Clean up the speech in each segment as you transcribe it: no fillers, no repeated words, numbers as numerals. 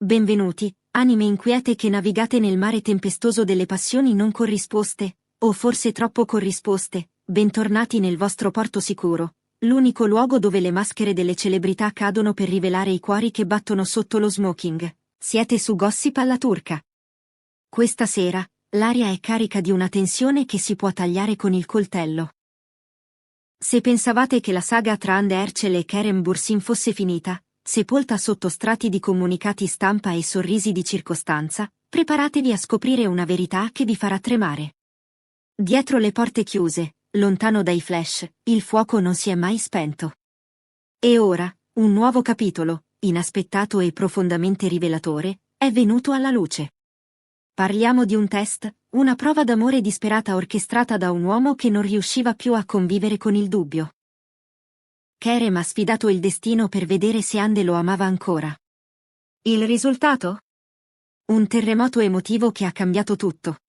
Benvenuti, anime inquiete che navigate nel mare tempestoso delle passioni non corrisposte, o forse troppo corrisposte, bentornati nel vostro porto sicuro, l'unico luogo dove le maschere delle celebrità cadono per rivelare i cuori che battono sotto lo smoking. Siete su Gossip alla turca. Questa sera, l'aria è carica di una tensione che si può tagliare con il coltello. Se pensavate che la saga tra Hande Erçel e Kerem Bürsin fosse finita, sepolta sotto strati di comunicati stampa e sorrisi di circostanza, preparatevi a scoprire una verità che vi farà tremare. Dietro le porte chiuse, lontano dai flash, il fuoco non si è mai spento. E ora, un nuovo capitolo, inaspettato e profondamente rivelatore, è venuto alla luce. Parliamo di un test, una prova d'amore disperata orchestrata da un uomo che non riusciva più a convivere con il dubbio. Kerem ha sfidato il destino per vedere se Hande lo amava ancora. Il risultato? Un terremoto emotivo che ha cambiato tutto.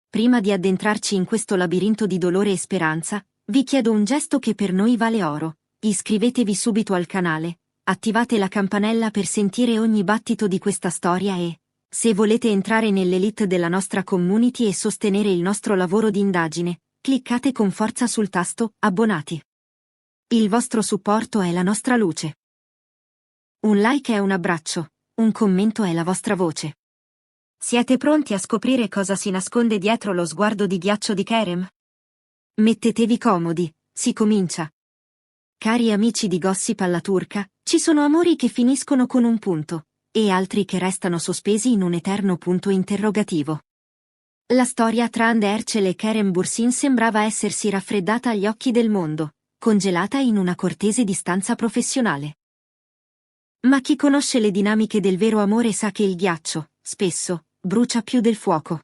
Prima di addentrarci in questo labirinto di dolore e speranza, vi chiedo un gesto che per noi vale oro: iscrivetevi subito al canale, attivate la campanella per sentire ogni battito di questa storia e, se volete entrare nell'elite della nostra community e sostenere il nostro lavoro di indagine, cliccate con forza sul tasto abbonati. Il vostro supporto è la nostra luce. Un like è un abbraccio, un commento è la vostra voce. Siete pronti a scoprire cosa si nasconde dietro lo sguardo di ghiaccio di Kerem? Mettetevi comodi, si comincia. Cari amici di Gossip alla turca, ci sono amori che finiscono con un punto, e altri che restano sospesi in un eterno punto interrogativo. La storia tra Hande Erçel e Kerem Bürsin sembrava essersi raffreddata agli occhi del mondo, congelata in una cortese distanza professionale. Ma chi conosce le dinamiche del vero amore sa che il ghiaccio, spesso, brucia più del fuoco.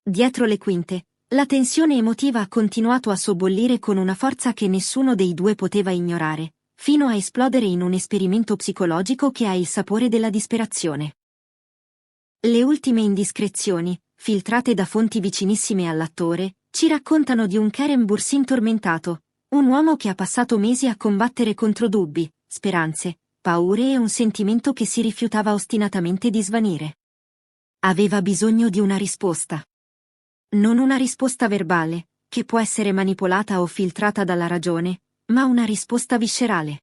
Dietro le quinte, la tensione emotiva ha continuato a sobbollire con una forza che nessuno dei due poteva ignorare, fino a esplodere in un esperimento psicologico che ha il sapore della disperazione. Le ultime indiscrezioni, filtrate da fonti vicinissime all'attore, ci raccontano di un Kerem Bürsin tormentato, un uomo che ha passato mesi a combattere contro dubbi, speranze, paure e un sentimento che si rifiutava ostinatamente di svanire. Aveva bisogno di una risposta. Non una risposta verbale, che può essere manipolata o filtrata dalla ragione, ma una risposta viscerale.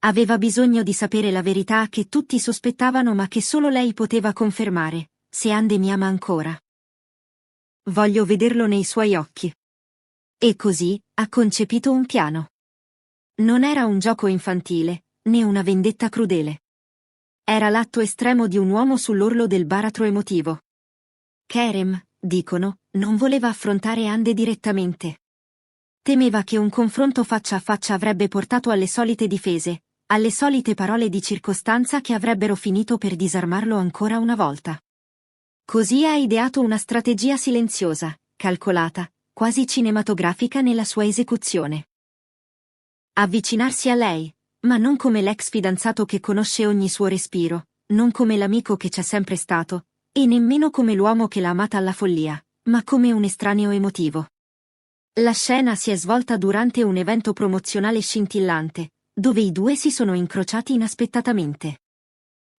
Aveva bisogno di sapere la verità che tutti sospettavano ma che solo lei poteva confermare: se Hande mi ama ancora. Voglio vederlo nei suoi occhi. E così, ha concepito un piano. Non era un gioco infantile, né una vendetta crudele. Era l'atto estremo di un uomo sull'orlo del baratro emotivo. Kerem, dicono, non voleva affrontare Hande direttamente. Temeva che un confronto faccia a faccia avrebbe portato alle solite difese, alle solite parole di circostanza che avrebbero finito per disarmarlo ancora una volta. Così ha ideato una strategia silenziosa, calcolata, quasi cinematografica nella sua esecuzione. Avvicinarsi a lei, ma non come l'ex fidanzato che conosce ogni suo respiro, non come l'amico che c'è sempre stato, e nemmeno come l'uomo che l'ha amata alla follia, ma come un estraneo emotivo. La scena si è svolta durante un evento promozionale scintillante, dove i due si sono incrociati inaspettatamente.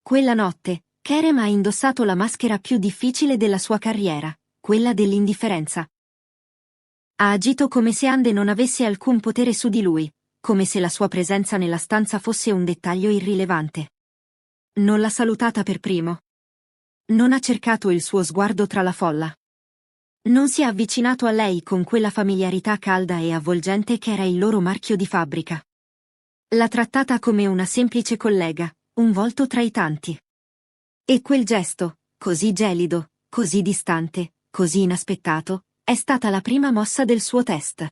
Quella notte, Kerem ha indossato la maschera più difficile della sua carriera, quella dell'indifferenza. Ha agito come se Hande non avesse alcun potere su di lui, come se la sua presenza nella stanza fosse un dettaglio irrilevante. Non l'ha salutata per primo. Non ha cercato il suo sguardo tra la folla. Non si è avvicinato a lei con quella familiarità calda e avvolgente che era il loro marchio di fabbrica. L'ha trattata come una semplice collega, un volto tra i tanti. E quel gesto, così gelido, così distante, così inaspettato, è stata la prima mossa del suo test.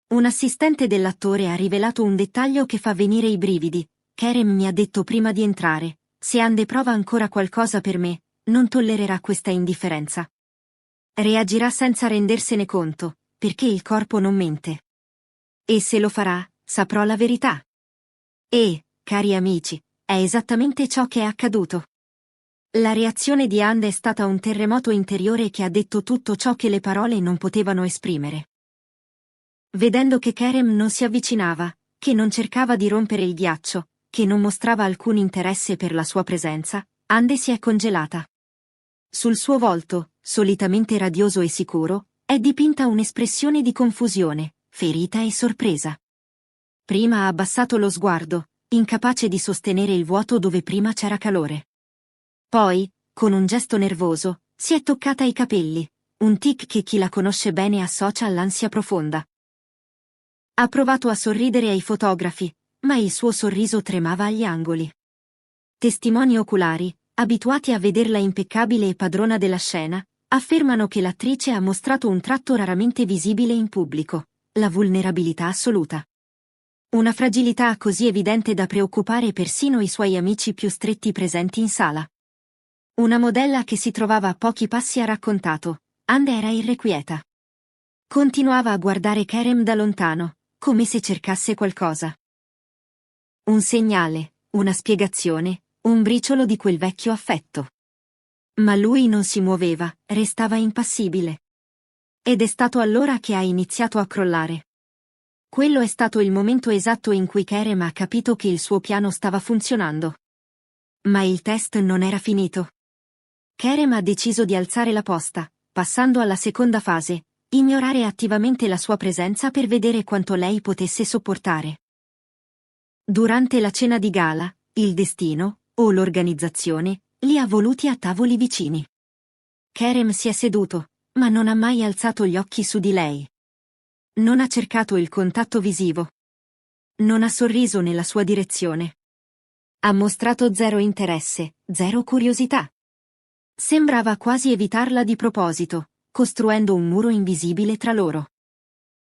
Un assistente dell'attore ha rivelato un dettaglio che fa venire i brividi. Kerem mi ha detto prima di entrare: se Hande prova ancora qualcosa per me, non tollererà questa indifferenza. Reagirà senza rendersene conto, perché il corpo non mente. E se lo farà, saprò la verità. E, cari amici, è esattamente ciò che è accaduto. La reazione di Hande è stata un terremoto interiore che ha detto tutto ciò che le parole non potevano esprimere. Vedendo che Kerem non si avvicinava, che non cercava di rompere il ghiaccio, che non mostrava alcun interesse per la sua presenza, Ande si è congelata. Sul suo volto, solitamente radioso e sicuro, è dipinta un'espressione di confusione, ferita e sorpresa. Prima ha abbassato lo sguardo, incapace di sostenere il vuoto dove prima c'era calore. Poi, con un gesto nervoso, si è toccata i capelli, un tic che chi la conosce bene associa all'ansia profonda. Ha provato a sorridere ai fotografi, ma il suo sorriso tremava agli angoli. Testimoni oculari, abituati a vederla impeccabile e padrona della scena, affermano che l'attrice ha mostrato un tratto raramente visibile in pubblico, la vulnerabilità assoluta. Una fragilità così evidente da preoccupare persino i suoi amici più stretti presenti in sala. Una modella che si trovava a pochi passi ha raccontato: Ande era irrequieta. Continuava a guardare Kerem da lontano, come se cercasse qualcosa. Un segnale, una spiegazione, un briciolo di quel vecchio affetto. Ma lui non si muoveva, restava impassibile. Ed è stato allora che ha iniziato a crollare. Quello è stato il momento esatto in cui Kerem ha capito che il suo piano stava funzionando. Ma il test non era finito. Kerem ha deciso di alzare la posta, passando alla seconda fase, ignorare attivamente la sua presenza per vedere quanto lei potesse sopportare. Durante la cena di gala, il destino, o l'organizzazione, li ha voluti a tavoli vicini. Kerem si è seduto, ma non ha mai alzato gli occhi su di lei. Non ha cercato il contatto visivo. Non ha sorriso nella sua direzione. Ha mostrato zero interesse, zero curiosità. Sembrava quasi evitarla di proposito, costruendo un muro invisibile tra loro.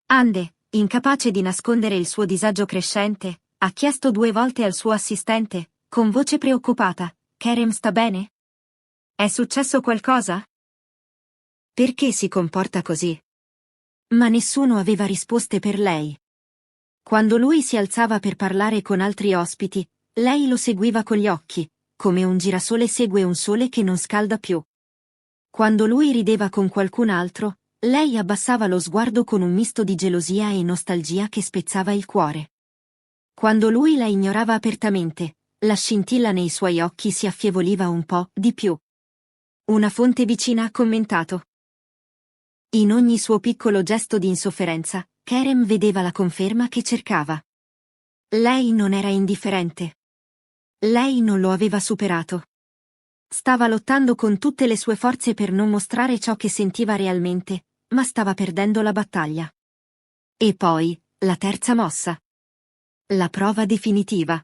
Ande, incapace di nascondere il suo disagio crescente, ha chiesto 2 volte al suo assistente, con voce preoccupata: Kerem sta bene? È successo qualcosa? Perché si comporta così? Ma nessuno aveva risposte per lei. Quando lui si alzava per parlare con altri ospiti, lei lo seguiva con gli occhi, come un girasole segue un sole che non scalda più. Quando lui rideva con qualcun altro, lei abbassava lo sguardo con un misto di gelosia e nostalgia che spezzava il cuore. Quando lui la ignorava apertamente, la scintilla nei suoi occhi si affievolivà un po' di più. Una fonte vicina ha commentato: in ogni suo piccolo gesto di insofferenza, Kerem vedeva la conferma che cercava. Lei non era indifferente. Lei non lo aveva superato. Stava lottando con tutte le sue forze per non mostrare ciò che sentiva realmente, ma stava perdendo la battaglia. E poi, la terza mossa. La prova definitiva.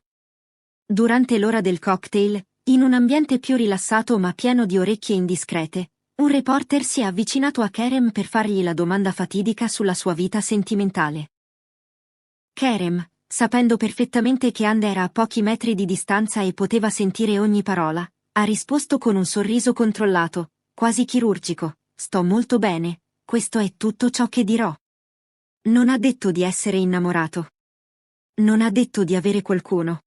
Durante l'ora del cocktail, in un ambiente più rilassato ma pieno di orecchie indiscrete, un reporter si è avvicinato a Kerem per fargli la domanda fatidica sulla sua vita sentimentale. Kerem, sapendo perfettamente che Ande era a pochi metri di distanza e poteva sentire ogni parola, ha risposto con un sorriso controllato, quasi chirurgico: sto molto bene, questo è tutto ciò che dirò. Non ha detto di essere innamorato. Non ha detto di avere qualcuno.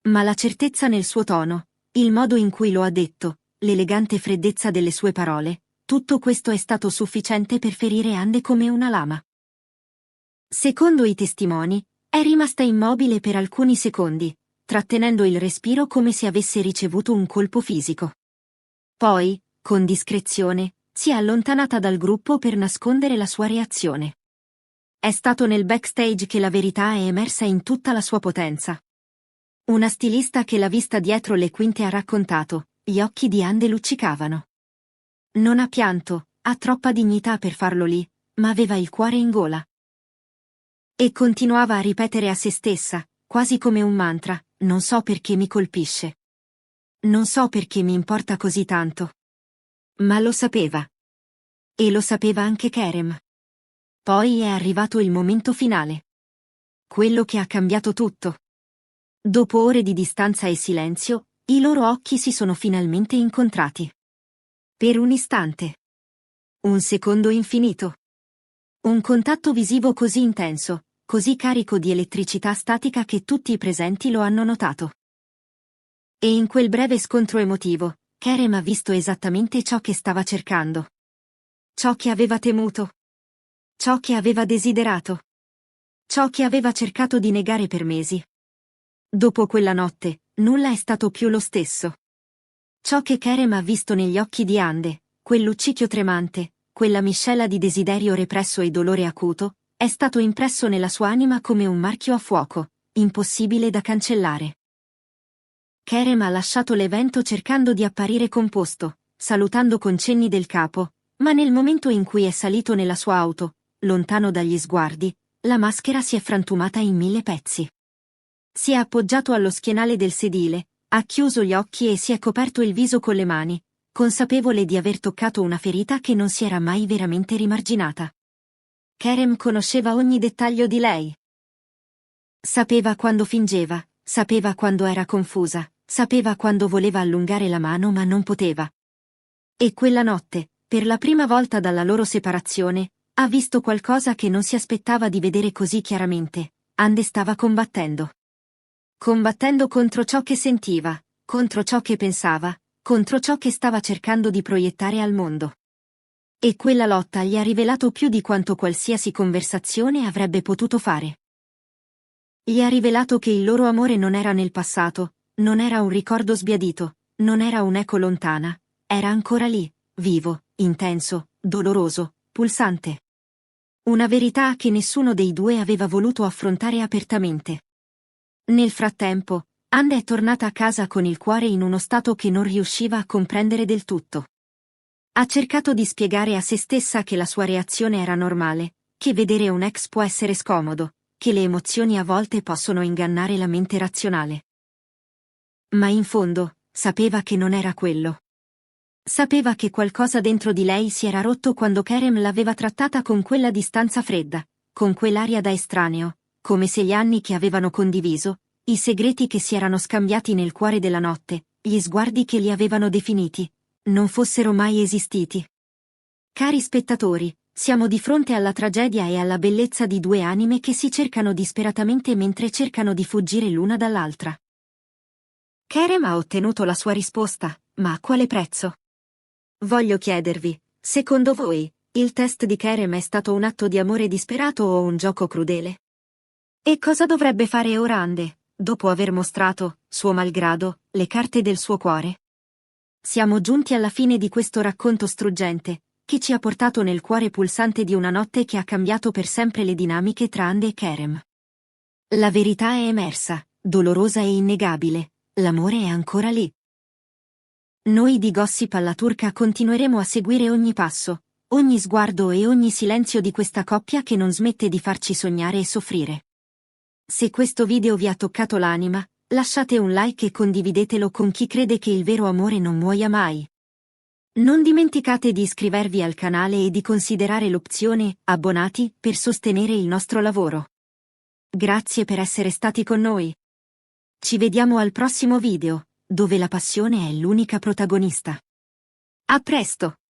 Ma la certezza nel suo tono, il modo in cui lo ha detto, l'elegante freddezza delle sue parole, tutto questo è stato sufficiente per ferire Ande come una lama. Secondo i testimoni, è rimasta immobile per alcuni secondi, trattenendo il respiro come se avesse ricevuto un colpo fisico. Poi, con discrezione, si è allontanata dal gruppo per nascondere la sua reazione. È stato nel backstage che la verità è emersa in tutta la sua potenza. Una stilista che l'ha vista dietro le quinte ha raccontato: gli occhi di Ande luccicavano. Non ha pianto, ha troppa dignità per farlo lì, ma aveva il cuore in gola. E continuava a ripetere a se stessa, quasi come un mantra: non so perché mi colpisce. Non so perché mi importa così tanto. Ma lo sapeva. E lo sapeva anche Kerem. Poi è arrivato il momento finale. Quello che ha cambiato tutto. Dopo ore di distanza e silenzio, i loro occhi si sono finalmente incontrati. Per un istante. Un secondo infinito. Un contatto visivo così intenso, così carico di elettricità statica che tutti i presenti lo hanno notato. E in quel breve scontro emotivo, Kerem ha visto esattamente ciò che stava cercando. Ciò che aveva temuto. Ciò che aveva desiderato. Ciò che aveva cercato di negare per mesi. Dopo quella notte, nulla è stato più lo stesso. Ciò che Kerem ha visto negli occhi di Ande, quel luccichio tremante, quella miscela di desiderio represso e dolore acuto, è stato impresso nella sua anima come un marchio a fuoco, impossibile da cancellare. Kerem ha lasciato l'evento cercando di apparire composto, salutando con cenni del capo, ma nel momento in cui è salito nella sua auto, lontano dagli sguardi, la maschera si è frantumata in 1000 pezzi. Si è appoggiato allo schienale del sedile, ha chiuso gli occhi e si è coperto il viso con le mani, consapevole di aver toccato una ferita che non si era mai veramente rimarginata. Kerem conosceva ogni dettaglio di lei. Sapeva quando fingeva, sapeva quando era confusa, sapeva quando voleva allungare la mano ma non poteva. E quella notte, per la prima volta dalla loro separazione, ha visto qualcosa che non si aspettava di vedere così chiaramente. Ande stava combattendo. Combattendo contro ciò che sentiva, contro ciò che pensava, contro ciò che stava cercando di proiettare al mondo. E quella lotta gli ha rivelato più di quanto qualsiasi conversazione avrebbe potuto fare. Gli ha rivelato che il loro amore non era nel passato, non era un ricordo sbiadito, non era un'eco lontana, era ancora lì, vivo, intenso, doloroso, pulsante. Una verità che nessuno dei due aveva voluto affrontare apertamente. Nel frattempo, Ande è tornata a casa con il cuore in uno stato che non riusciva a comprendere del tutto. Ha cercato di spiegare a se stessa che la sua reazione era normale, che vedere un ex può essere scomodo, che le emozioni a volte possono ingannare la mente razionale. Ma in fondo, sapeva che non era quello. Sapeva che qualcosa dentro di lei si era rotto quando Kerem l'aveva trattata con quella distanza fredda, con quell'aria da estraneo, come se gli anni che avevano condiviso, i segreti che si erano scambiati nel cuore della notte, gli sguardi che li avevano definiti, non fossero mai esistiti. Cari spettatori, siamo di fronte alla tragedia e alla bellezza di due anime che si cercano disperatamente mentre cercano di fuggire l'una dall'altra. Kerem ha ottenuto la sua risposta, ma a quale prezzo? Voglio chiedervi, secondo voi, il test di Kerem è stato un atto di amore disperato o un gioco crudele? E cosa dovrebbe fare ora Ande, dopo aver mostrato, suo malgrado, le carte del suo cuore? Siamo giunti alla fine di questo racconto struggente, che ci ha portato nel cuore pulsante di una notte che ha cambiato per sempre le dinamiche tra Ande e Kerem. La verità è emersa, dolorosa e innegabile, l'amore è ancora lì. Noi di Gossip alla Turca continueremo a seguire ogni passo, ogni sguardo e ogni silenzio di questa coppia che non smette di farci sognare e soffrire. Se questo video vi ha toccato l'anima, lasciate un like e condividetelo con chi crede che il vero amore non muoia mai. Non dimenticate di iscrivervi al canale e di considerare l'opzione abbonati per sostenere il nostro lavoro. Grazie per essere stati con noi. Ci vediamo al prossimo video, dove la passione è l'unica protagonista. A presto!